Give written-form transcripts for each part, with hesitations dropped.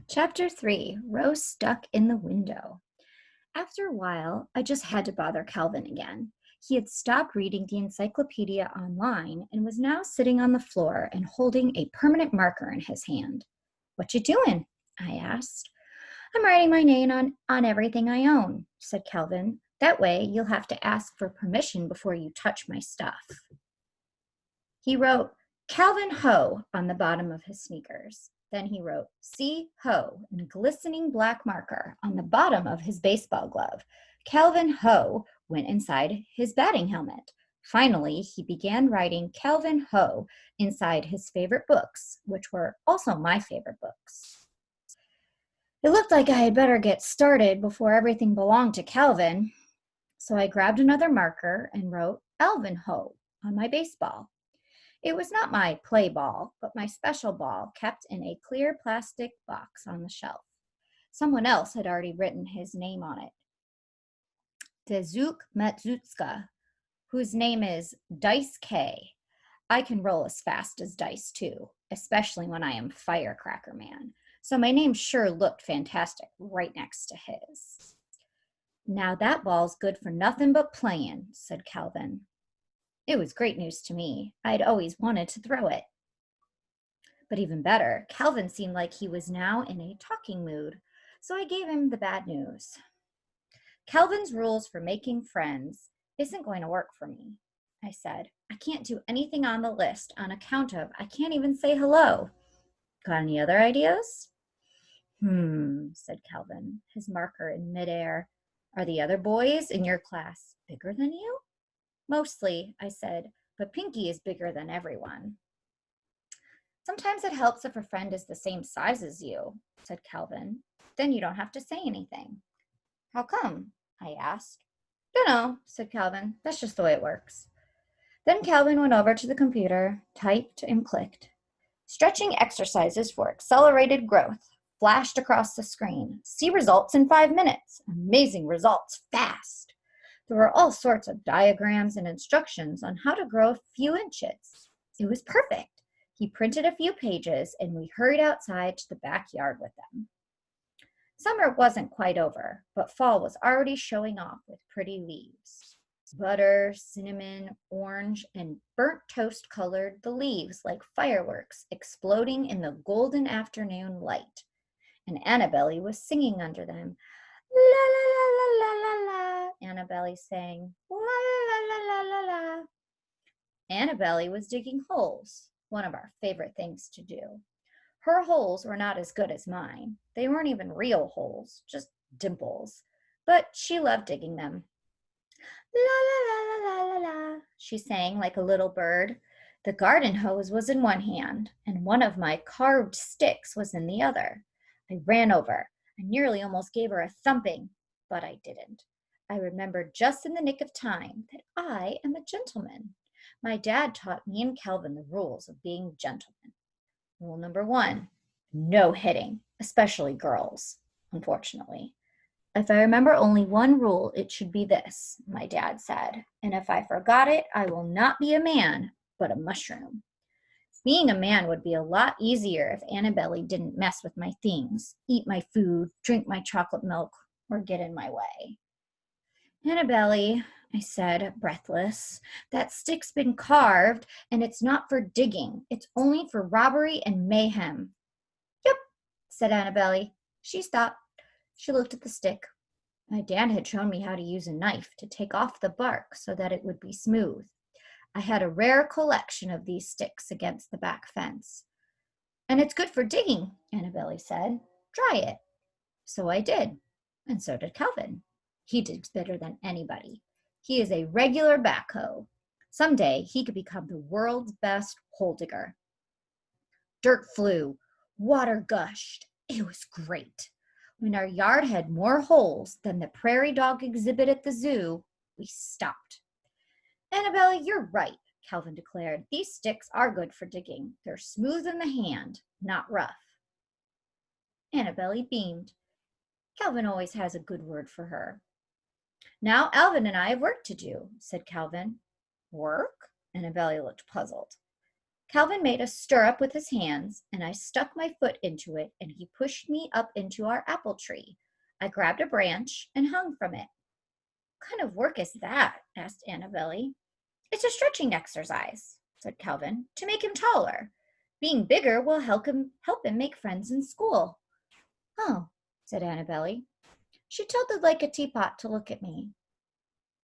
Chapter 3, Rose Stuck in the Window. After a while, I just had to bother Calvin again. He had stopped reading the encyclopedia online and was now sitting on the floor and holding a permanent marker in his hand. "What you doing?" I asked. "I'm writing my name on everything I own," said Calvin. "That way you'll have to ask for permission before you touch my stuff." He wrote Calvin Ho on the bottom of his sneakers. Then he wrote C. Ho in glistening black marker on the bottom of his baseball glove. Calvin Ho went inside his batting helmet. Finally, he began writing Calvin Ho inside his favorite books, which were also my favorite books. It looked like I had better get started before everything belonged to Calvin. So I grabbed another marker and wrote Alvin Ho on my baseball. It was not my play ball, but my special ball kept in a clear plastic box on the shelf. Someone else had already written his name on it. Dezuk Matsutska, whose name is Dice K. I can roll as fast as dice too, especially when I am Firecracker Man. So my name sure looked fantastic right next to his. "Now that ball's good for nothing but playing," said Calvin. It was great news to me. I'd always wanted to throw it. But even better, Calvin seemed like he was now in a talking mood, so I gave him the bad news. "Calvin's rules for making friends isn't going to work for me," I said. "I can't do anything on the list on account of I can't even say hello. Got any other ideas?" Said Calvin, his marker in midair. "Are the other boys in your class bigger than you?" "Mostly," I said, "but Pinky is bigger than everyone." "Sometimes it helps if a friend is the same size as you," said Calvin. "Then you don't have to say anything." "How come?" I asked. "Dunno," said Calvin. "That's just the way it works." Then Calvin went over to the computer, typed and clicked. "Stretching exercises for accelerated growth" flashed across the screen. "See results in 5 minutes. Amazing results, fast." There were all sorts of diagrams and instructions on how to grow a few inches. It was perfect. He printed a few pages and we hurried outside to the backyard with them. Summer wasn't quite over, but fall was already showing off with pretty leaves. Butter, cinnamon, orange, and burnt toast colored the leaves like fireworks exploding in the golden afternoon light. And Annabelle was singing under them. "La la la la la la la," Annabelle sang. "La la la la la la." Annabelle was digging holes, one of our favorite things to do. Her holes were not as good as mine. They weren't even real holes, just dimples. But she loved digging them. "La la la la la la la," she sang like a little bird. The garden hose was in one hand, and one of my carved sticks was in the other. I ran over. I nearly almost gave her a thumping, but I didn't. I remembered just in the nick of time that I am a gentleman. My dad taught me and Calvin the rules of being gentlemen. Rule number 1, no hitting, especially girls, unfortunately. If I remember only one rule, it should be this, my dad said, and if I forgot it, I will not be a man, but a mushroom. Being a man would be a lot easier if Annabelle didn't mess with my things, eat my food, drink my chocolate milk, or get in my way. "Annabelle," I said, breathless, "that stick's been carved, and it's not for digging. It's only for robbery and mayhem." "Yep," said Annabelle. She stopped. She looked at the stick. My dad had shown me how to use a knife to take off the bark so that it would be smooth. I had a rare collection of these sticks against the back fence. "And it's good for digging," Annabelle said. "Try it." So I did, and so did Calvin. He digs better than anybody. He is a regular backhoe. Someday he could become the world's best hole digger. Dirt flew. Water gushed. It was great. When our yard had more holes than the prairie dog exhibit at the zoo, we stopped. "Annabelle, you're right," Calvin declared. "These sticks are good for digging. They're smooth in the hand, not rough." Annabelle beamed. Calvin always has a good word for her. "Now Alvin and I have work to do," said Calvin. "Work?" Annabelle looked puzzled. Calvin made a stirrup with his hands, and I stuck my foot into it, and he pushed me up into our apple tree. I grabbed a branch and hung from it. What kind of work is that? Asked Annabelle. It's a stretching exercise, said Calvin, to make him taller. Being bigger will help him make friends in school. Oh, said Annabelle. She tilted like a teapot to look at me.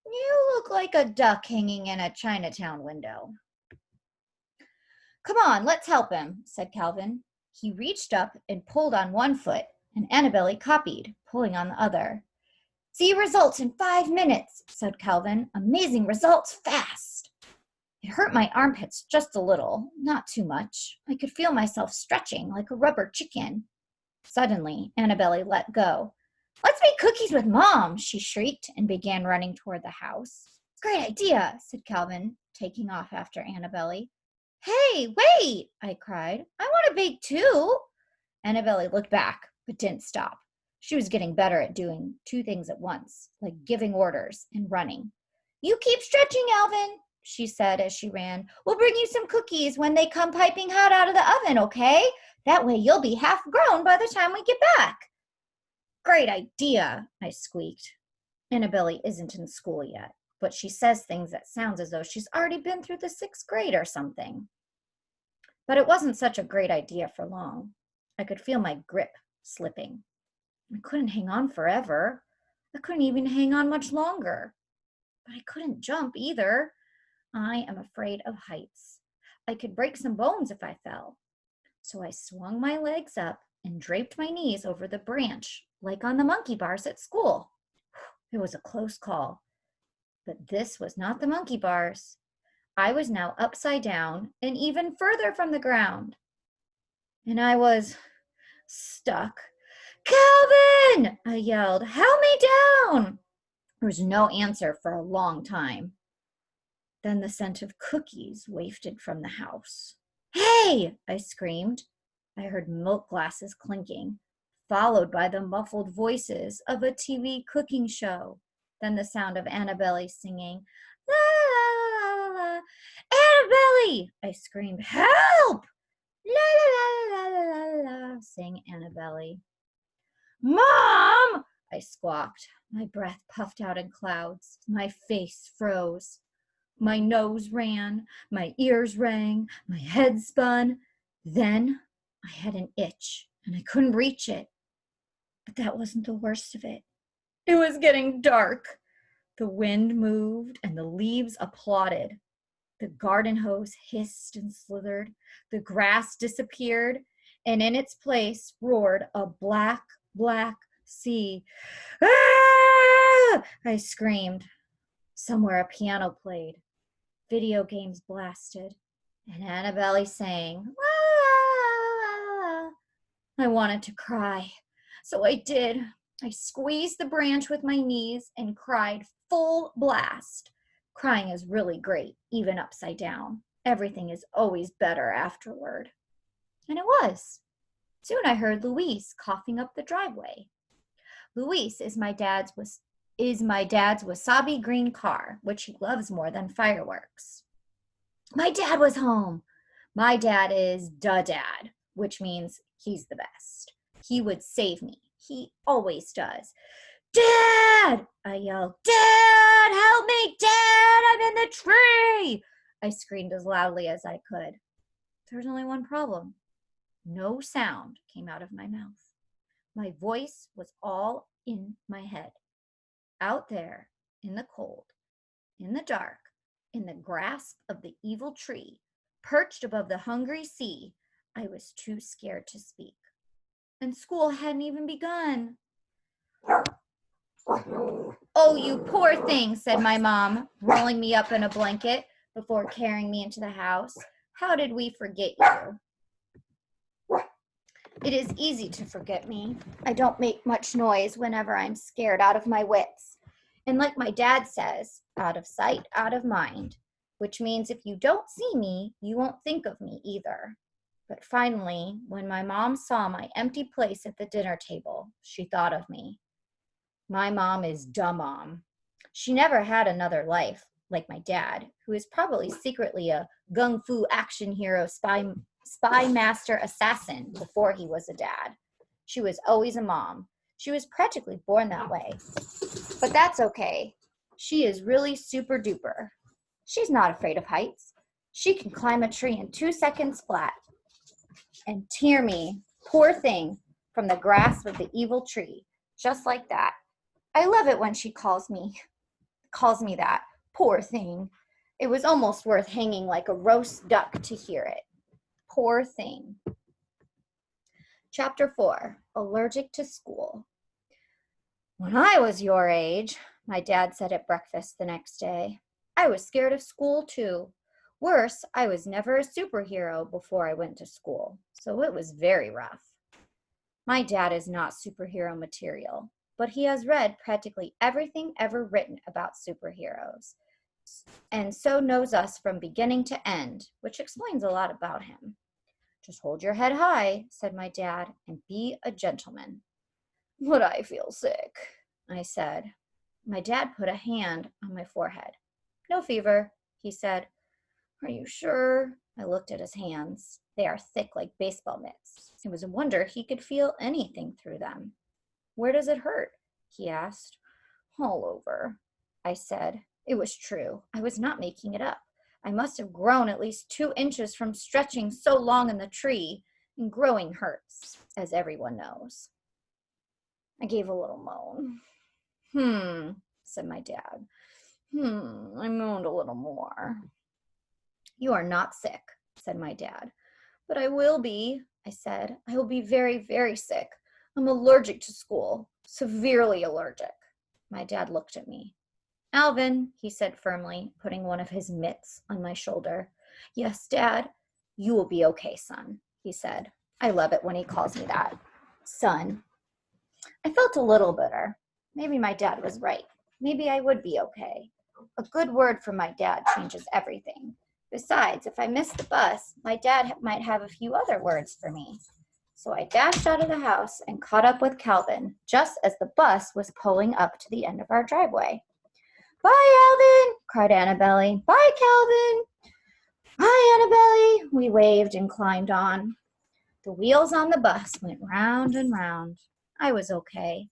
You look like a duck hanging in a Chinatown window. Come on, let's help him, said Calvin. He reached up and pulled on one foot, and Annabelle copied, pulling on the other. See results in 5 minutes, said Calvin. Amazing results fast. It hurt my armpits just a little, not too much. I could feel myself stretching like a rubber chicken. Suddenly, Annabelle let go. Let's make cookies with Mom, she shrieked and began running toward the house. Great idea, said Calvin, taking off after Annabelle. Hey, wait, I cried. I want to bake too. Annabelle looked back, but didn't stop. She was getting better at doing 2 things at once, like giving orders and running. You keep stretching, Alvin, she said as she ran. We'll bring you some cookies when they come piping hot out of the oven, okay? That way you'll be half grown by the time we get back. Great idea, I squeaked. Annabelle isn't in school yet, but she says things that sounds as though she's already been through the 6th grade or something. But it wasn't such a great idea for long. I could feel my grip slipping. I couldn't hang on forever. I couldn't even hang on much longer. But I couldn't jump either. I am afraid of heights. I could break some bones if I fell. So I swung my legs up and draped my knees over the branch, like on the monkey bars at school. It was a close call. But this was not the monkey bars. I was now upside down and even further from the ground. And I was stuck. Calvin! I yelled. Help me down! There was no answer for a long time. Then the scent of cookies wafted from the house. Hey! I screamed. I heard milk glasses clinking, followed by the muffled voices of a TV cooking show. Then the sound of Annabelle singing, la la la la la. Annabelle! I screamed, help! La la la la la la la, sang Annabelle. Mom! I squawked. My breath puffed out in clouds. My face froze. My nose ran. My ears rang. My head spun. Then I had an itch, and I couldn't reach it. But that wasn't the worst of it. It was getting dark. The wind moved, and the leaves applauded. The garden hose hissed and slithered. The grass disappeared, and in its place roared a black, black sea. Ah! I screamed. Somewhere a piano played. Video games blasted, and Annabelle sang, la, la, la, la. I wanted to cry, so I did. I squeezed the branch with my knees and cried full blast. Crying is really great, even upside down. Everything is always better afterward. And it was. Soon I heard Luis coughing up the driveway. Luis is my dad's wasabi green car, which he loves more than fireworks. My dad was home. My dad is da dad, which means he's the best. He would save me. He always does. Dad! I yelled. Dad, help me! Dad, I'm in the tree! I screamed as loudly as I could. There was only one problem. No sound came out of my mouth. My voice was all in my head. Out there, in the cold, in the dark, in the grasp of the evil tree, perched above the hungry sea, I was too scared to speak. And school hadn't even begun. Oh, you poor thing, said my mom, rolling me up in a blanket before carrying me into the house. How did we forget you? It is easy to forget me. I don't make much noise whenever I'm scared out of my wits. And like my dad says, out of sight, out of mind, which means if you don't see me, you won't think of me either. But finally, when my mom saw my empty place at the dinner table, she thought of me. My mom is da mom. She never had another life, like my dad, who is probably secretly a gung fu action hero spy master assassin before he was a dad. She was always a mom. She was practically born that way. But that's okay. She is really super duper. She's not afraid of heights. She can climb a tree in 2 seconds flat and tear me, poor thing, from the grasp of the evil tree, just like that. I love it when she calls me that, poor thing. It was almost worth hanging like a roast duck to hear it. Poor thing. Chapter 4, Allergic to School. When I was your age, my dad said at breakfast the next day, I was scared of school too. Worse, I was never a superhero before I went to school, so it was very rough. My dad is not superhero material, but he has read practically everything ever written about superheroes, and so knows us from beginning to end, which explains a lot about him. Just hold your head high, said my dad, and be a gentleman. But I feel sick, I said. My dad put a hand on my forehead. No fever, he said. Are you sure? I looked at his hands. They are thick like baseball mitts. It was a wonder he could feel anything through them. Where does it hurt? He asked. All over, I said. It was true. I was not making it up. I must have grown at least 2 inches from stretching so long in the tree, and growing hurts, as everyone knows. I gave a little moan. Said my dad. I moaned a little more. You are not sick, said my dad. But I will be, I said. I will be very, very sick. I'm allergic to school, severely allergic. My dad looked at me. Alvin, he said firmly, putting one of his mitts on my shoulder. Yes, Dad, you will be okay, son, he said. I love it when he calls me that. Son. I felt a little bitter. Maybe my dad was right. Maybe I would be okay. A good word from my dad changes everything. Besides, if I missed the bus, my dad might have a few other words for me. So I dashed out of the house and caught up with Calvin just as the bus was pulling up to the end of our driveway. Bye, Alvin, cried Annabelle. Bye, Calvin. Bye, Annabelle. We waved and climbed on. The wheels on the bus went round and round. I was okay.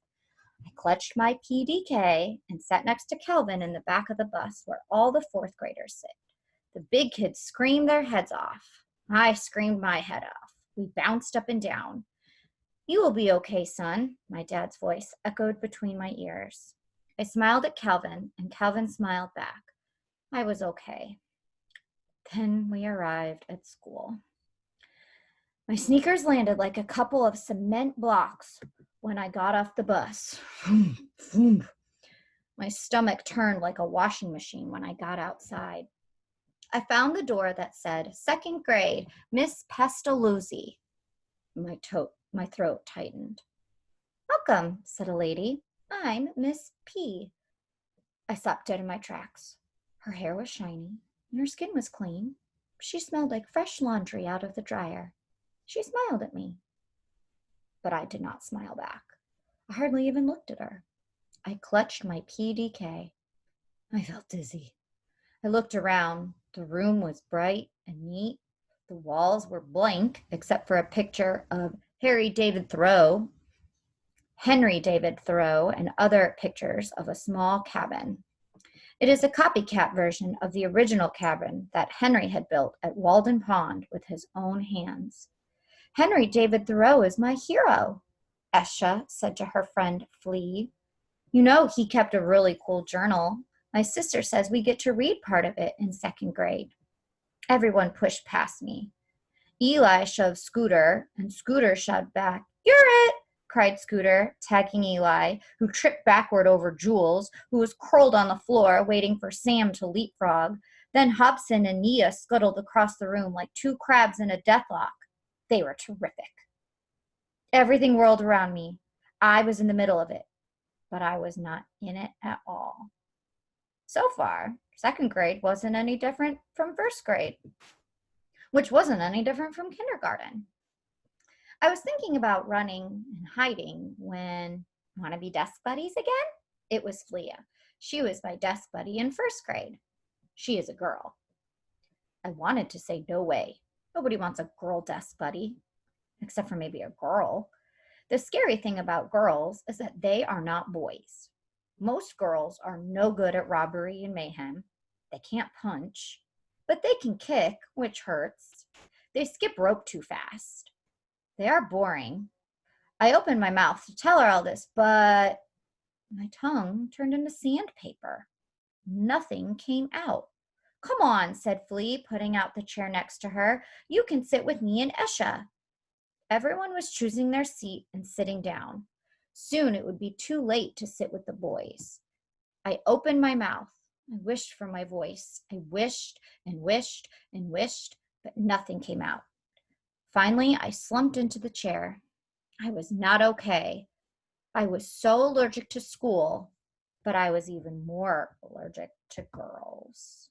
I clutched my PDK and sat next to Calvin in the back of the bus where all the 4th graders sit. The big kids screamed their heads off. I screamed my head off. We bounced up and down. You will be okay, son, my dad's voice echoed between my ears. I smiled at Calvin, and Calvin smiled back. I was okay. Then we arrived at school. My sneakers landed like a couple of cement blocks when I got off the bus. My stomach turned like a washing machine when I got outside. I found the door that said, 2nd grade, Miss Pestalozzi. My throat tightened. Welcome, said a lady. I'm Miss P. I stopped dead in my tracks. Her hair was shiny, and her skin was clean. She smelled like fresh laundry out of the dryer. She smiled at me. But I did not smile back. I hardly even looked at her. I clutched my PDK. I felt dizzy. I looked around. The room was bright and neat. The walls were blank, except for a picture of Henry David Thoreau, and other pictures of a small cabin. It is a copycat version of the original cabin that Henry had built at Walden Pond with his own hands. Henry David Thoreau is my hero, Esha said to her friend Flea. You know, he kept a really cool journal. My sister says we get to read part of it in 2nd grade. Everyone pushed past me. Eli shoved Scooter, and Scooter shoved back. You're it, cried Scooter, tagging Eli, who tripped backward over Jules, who was curled on the floor waiting for Sam to leapfrog. Then Hobson and Nia scuttled across the room like 2 crabs in a deathlock. They were terrific. Everything whirled around me. I was in the middle of it, but I was not in it at all. So far, 2nd grade wasn't any different from 1st grade, which wasn't any different from kindergarten. I was thinking about running and hiding when, want to be desk buddies again? It was Flea. She was my desk buddy in 1st grade. She is a girl. I wanted to say no way. Nobody wants a girl desk buddy, except for maybe a girl. The scary thing about girls is that they are not boys. Most girls are no good at robbery and mayhem. They can't punch, but they can kick, which hurts. They skip rope too fast. They are boring. I opened my mouth to tell her all this, but my tongue turned into sandpaper. Nothing came out. Come on, said Flea, putting out the chair next to her. You can sit with me and Esha. Everyone was choosing their seat and sitting down. Soon it would be too late to sit with the boys. I opened my mouth. I wished for my voice. I wished and wished and wished, but nothing came out. Finally, I slumped into the chair. I was not okay. I was so allergic to school, but I was even more allergic to girls.